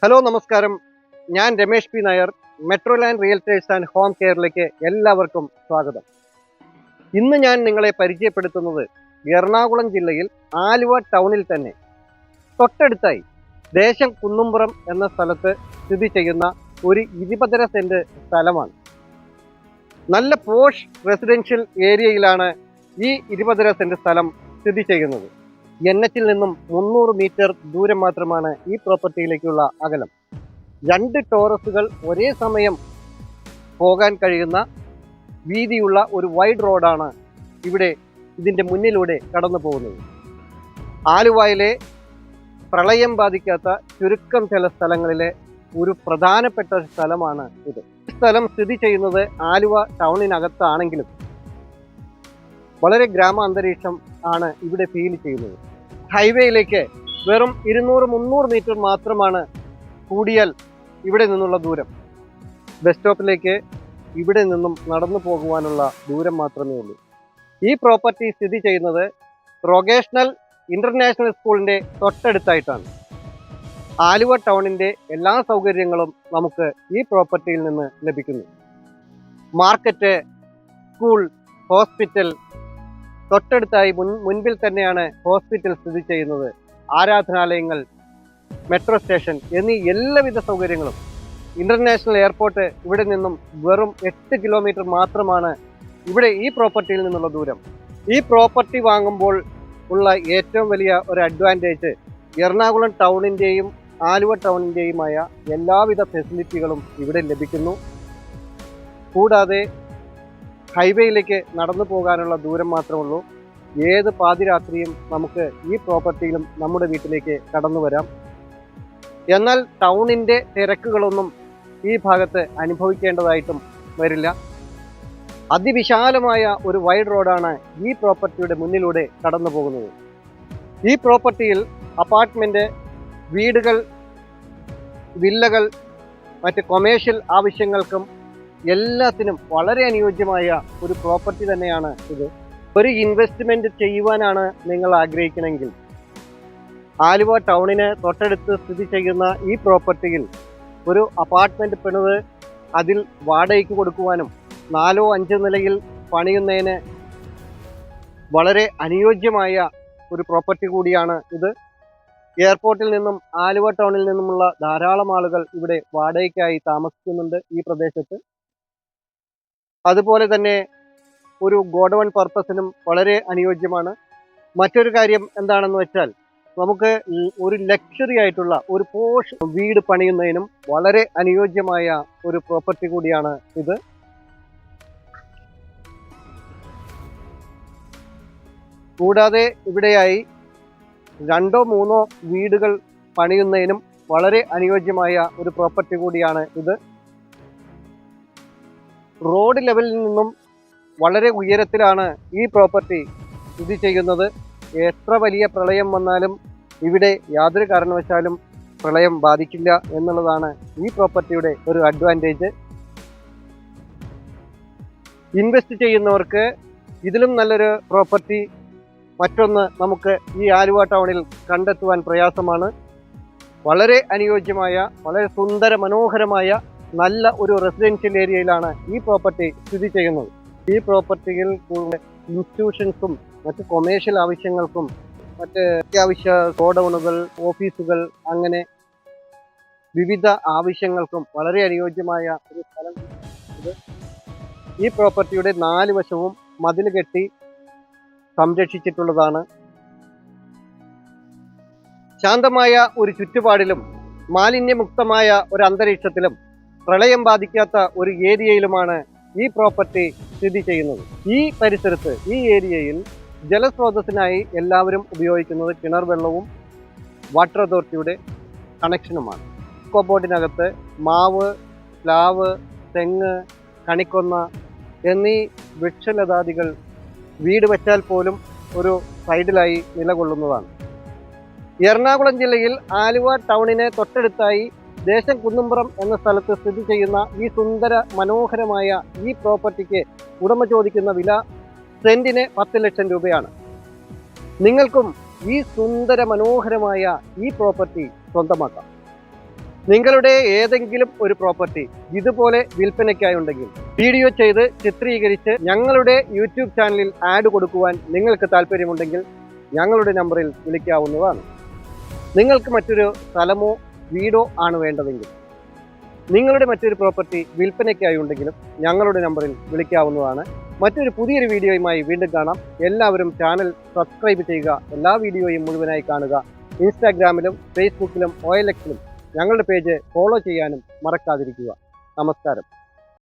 Hello നമസ്കാരം. ഞാൻ Ramesh P Nair. Metro land realtors and home കെയറിലേക്ക് എല്ലാവർക്കും സ്വാഗതം. ഇന്ന് ഞാൻ നിങ്ങളെ പരിചയപ്പെടുത്തുന്നത് എറണാകുളം ജില്ലയിൽ ആലുവ ടൗണിൽ തന്നെ തൊട്ടടുത്തായി ദേശം കുന്നുംപുറം എന്ന സ്ഥലത്ത് സ്ഥിതി ചെയ്യുന്ന ഒരു 20 സെന്റ് സ്ഥലമാണ്. നല്ല പോഷ് റെസിഡൻഷ്യൽ ഏരിയയിലാണ് ഈ 20 സെന്റ് സ്ഥലം സ്ഥിതി ചെയ്യുന്നത്. NH നിന്നും 300 മീറ്റർ ദൂരം മാത്രമാണ് ഈ പ്രോപ്പർട്ടിയിലേക്കുള്ള അകലം. 2 ടോറസുകൾ ഒരേ സമയം പോകാൻ കഴിയുന്ന വീതിയുള്ള ഒരു വൈഡ് റോഡാണ് ഇവിടെ ഇതിൻ്റെ മുന്നിലൂടെ കടന്നു പോകുന്നത്. ആലുവയിലെ പ്രളയം ബാധിക്കാത്ത ചുരുക്കം ചില സ്ഥലങ്ങളിലെ ഒരു പ്രധാനപ്പെട്ട സ്ഥലമാണ് ഇത്. ഈ സ്ഥലം സ്ഥിതി ചെയ്യുന്നത് ആലുവ ടൗണിനകത്താണെങ്കിലും വളരെ ഗ്രാമാന്തരീക്ഷം ആണ് ഇവിടെ ഫീൽ ചെയ്യുന്നത്. ഹൈവേയിലേക്ക് വെറും 200-300 മീറ്റർ മാത്രമാണ് കൂടിയാൽ ഇവിടെ നിന്നുള്ള ദൂരം. ബസ് സ്റ്റോപ്പിലേക്ക് ഇവിടെ നിന്നും നടന്നു പോകുവാനുള്ള ദൂരം മാത്രമേ ഉള്ളൂ. ഈ പ്രോപ്പർട്ടി സ്ഥിതി ചെയ്യുന്നത് റൊഗേഷണൽ ഇന്റർനാഷണൽ സ്കൂളിൻ്റെ തൊട്ടടുത്തായിട്ടാണ്. ആലുവ ടൗണിൻ്റെ എല്ലാ സൗകര്യങ്ങളും നമുക്ക് ഈ പ്രോപ്പർട്ടിയിൽ നിന്ന് ലഭിക്കുന്നു. മാർക്കറ്റ്, സ്കൂൾ, ഹോസ്പിറ്റൽ, തൊട്ടടുത്തായി മുൻപിൽ തന്നെയാണ് ഹോസ്പിറ്റൽ സ്ഥിതി ചെയ്യുന്നത്. ആരാധനാലയങ്ങൾ, മെട്രോ സ്റ്റേഷൻ എന്നീ എല്ലാവിധ സൗകര്യങ്ങളും. ഇന്റർനാഷണൽ എയർപോർട്ട് ഇവിടെ നിന്നും വെറും 8 കിലോമീറ്റർ മാത്രമാണ് ഇവിടെ ഈ പ്രോപ്പർട്ടിയിൽ നിന്നുള്ള ദൂരം. ഈ പ്രോപ്പർട്ടി വാങ്ങുമ്പോൾ ഉള്ള ഏറ്റവും വലിയ ഒരു അഡ്വാൻറ്റേജ് എറണാകുളം ടൗണിൻ്റെയും ആലുവ ടൗണിൻ്റെയുമായ എല്ലാവിധ ഫെസിലിറ്റികളും ഇവിടെ ലഭിക്കുന്നു. കൂടാതെ ഹൈവേയിലേക്ക് നടന്നു പോകാനുള്ള ദൂരം മാത്രമുള്ളൂ. ഏത് പാതിരാത്രിയും നമുക്ക് ഈ പ്രോപ്പർട്ടിയിലും നമ്മുടെ വീട്ടിലേക്ക് കടന്നു വരാം. എന്നാൽ ടൗണിൻ്റെ തിരക്കുകളൊന്നും ഈ ഭാഗത്ത് അനുഭവിക്കേണ്ടതായിട്ടും വരില്ല. അതിവിശാലമായ ഒരു വൈഡ് റോഡാണ് ഈ പ്രോപ്പർട്ടിയുടെ മുന്നിലൂടെ കടന്നു പോകുന്നത്. ഈ പ്രോപ്പർട്ടിയിൽ അപ്പാർട്ട്മെൻറ്റ്, വീടുകൾ, വില്ലകൾ, മറ്റ് കൊമേഴ്ഷ്യൽ ആവശ്യങ്ങൾക്കും എല്ലാത്തിനും വളരെ അനുയോജ്യമായ ഒരു പ്രോപ്പർട്ടി തന്നെയാണ് ഇത്. ഒരു ഇൻവെസ്റ്റ്മെൻറ്റ് ചെയ്യുവാനാണ് നിങ്ങൾ ആഗ്രഹിക്കണമെങ്കിൽ ആലുവ ടൗണിന് തൊട്ടടുത്ത് സ്ഥിതി ചെയ്യുന്ന ഈ പ്രോപ്പർട്ടിയിൽ ഒരു അപ്പാർട്ട്മെൻറ്റ് പണിത് അതിൽ വാടകയ്ക്ക് കൊടുക്കുവാനും 4-5 നിലയിൽ പണിയുന്നതിന് വളരെ അനുയോജ്യമായ ഒരു പ്രോപ്പർട്ടി കൂടിയാണ് ഇത്. എയർപോർട്ടിൽ നിന്നും ആലുവ ടൗണിൽ നിന്നുമുള്ള ധാരാളം ആളുകൾ ഇവിടെ വാടകയ്ക്കായി താമസിക്കുന്നുണ്ട് ഈ പ്രദേശത്ത്. അതുപോലെ തന്നെ ഒരു ഗോഡൗൺ പർപ്പസിനും വളരെ അനുയോജ്യമാണ്. മറ്റൊരു കാര്യം എന്താണെന്ന് വെച്ചാൽ നമുക്ക് ഒരു ലക്ഷറി ആയിട്ടുള്ള ഒരു പോഷ് വീട് പണിയുന്നതിനും വളരെ അനുയോജ്യമായ ഒരു പ്രോപ്പർട്ടി കൂടിയാണ് ഇത്. കൂടാതെ ഇവിടെയായി 2-3 വീടുകൾ പണിയുന്നതിനും വളരെ അനുയോജ്യമായ ഒരു പ്രോപ്പർട്ടി കൂടിയാണ് ഇത്. റോഡ് ലെവലിൽ നിന്നും വളരെ ഉയരത്തിലാണ് ഈ പ്രോപ്പർട്ടി സ്ഥിതി ചെയ്യുന്നത്. എത്ര വലിയ പ്രളയം വന്നാലും ഇവിടെ യാതൊരു കാരണവശാലും പ്രളയം ബാധിക്കില്ല എന്നുള്ളതാണ് ഈ പ്രോപ്പർട്ടിയുടെ ഒരു അഡ്വാൻറ്റേജ്. ഇൻവെസ്റ്റ് ചെയ്യുന്നവർക്ക് ഇതിലും നല്ലൊരു പ്രോപ്പർട്ടി മറ്റൊന്ന് നമുക്ക് ഈ ആലുവ ടൗണിൽ കണ്ടെത്തുവാൻ പ്രയാസമാണ്. വളരെ അനുയോജ്യമായ, വളരെ സുന്ദര മനോഹരമായ നല്ല ഒരു റെസിഡൻഷ്യൽ ഏരിയയിലാണ് ഈ പ്രോപ്പർട്ടി സ്ഥിതി ചെയ്യുന്നത്. ഈ പ്രോപ്പർട്ടിയിൽ ഇൻസ്റ്റിറ്റ്യൂഷൻസും മറ്റ് കൊമേഴ്ഷ്യൽ ആവശ്യങ്ങൾക്കും മറ്റ് അത്യാവശ്യ ഗോഡൗണുകൾ, ഓഫീസുകൾ, അങ്ങനെ വിവിധ ആവശ്യങ്ങൾക്കും വളരെ അനുയോജ്യമായ ഒരു സ്ഥലം ഇത്. ഈ പ്രോപ്പർട്ടിയുടെ 4 വശവും മതിൽ കെട്ടി സംരക്ഷിച്ചിട്ടുള്ളതാണ്. ശാന്തമായ ഒരു ചുറ്റുപാടിലും മാലിന്യമുക്തമായ ഒരു അന്തരീക്ഷത്തിലും പ്രളയം ബാധിക്കാത്ത ഒരു ഏരിയയിലുമാണ് ഈ പ്രോപ്പർട്ടി സ്ഥിതി ചെയ്യുന്നത്. ഈ പരിസരത്ത്, ഈ ഏരിയയിൽ ജലസ്രോതസ്സിനായി എല്ലാവരും ഉപയോഗിക്കുന്നത് കിണർ വെള്ളവും വാട്ടർ അതോറിറ്റിയുടെ കണക്ഷനുമാണ്. ഇക്കോ ബോർഡിനകത്ത് മാവ്, പ്ലാവ്, തെങ്ങ്, കണിക്കൊന്ന എന്നീ വൃക്ഷലതാദികൾ വീട് വെച്ചാൽ പോലും ഒരു സൈഡിലായി നിലകൊള്ളുന്നതാണ്. എറണാകുളം ജില്ലയിൽ ആലുവ ടൗണിന് തൊട്ടടുത്തായി ദേശം കുന്നുംപുറം എന്ന സ്ഥലത്ത് സ്ഥിതി ചെയ്യുന്ന ഈ സുന്ദര മനോഹരമായ ഈ പ്രോപ്പർട്ടിക്ക് ഉടമ ചോദിക്കുന്ന വില സെന്റിന് 10 ലക്ഷം രൂപയാണ്. നിങ്ങൾക്കും ഈ സുന്ദര മനോഹരമായ ഈ പ്രോപ്പർട്ടി സ്വന്തമാക്കാം. നിങ്ങളുടെ ഏതെങ്കിലും ഒരു പ്രോപ്പർട്ടി ഇതുപോലെ വിൽപ്പനയ്ക്കായി ഉണ്ടെങ്കിൽ വീഡിയോ ചെയ്ത് ചിത്രീകരിച്ച് ഞങ്ങളുടെ യൂട്യൂബ് ചാനലിൽ ആഡ് കൊടുക്കുവാൻ നിങ്ങൾക്ക് താല്പര്യമുണ്ടെങ്കിൽ ഞങ്ങളുടെ നമ്പറിൽ വിളിക്കാവുന്നതാണ്. നിങ്ങൾക്ക് മറ്റൊരു സ്ഥലമോ വീടോ ആണ് വേണ്ടതെങ്കിൽ നിങ്ങളുടെ മറ്റൊരു പ്രോപ്പർട്ടി വിൽപ്പനയ്ക്കായി ഉണ്ടെങ്കിലും ഞങ്ങളുടെ നമ്പറിൽ വിളിക്കാവുന്നതാണ്. മറ്റൊരു പുതിയൊരു വീഡിയോയുമായി വീണ്ടും കാണാം. എല്ലാവരും ചാനൽ സബ്സ്ക്രൈബ് ചെയ്യുക, എല്ലാ വീഡിയോയും മുഴുവനായി കാണുക. ഇൻസ്റ്റാഗ്രാമിലും ഫേസ്ബുക്കിലും OLX-ലും ഞങ്ങളുടെ പേജ് ഫോളോ ചെയ്യാനും മറക്കാതിരിക്കുക. നമസ്കാരം.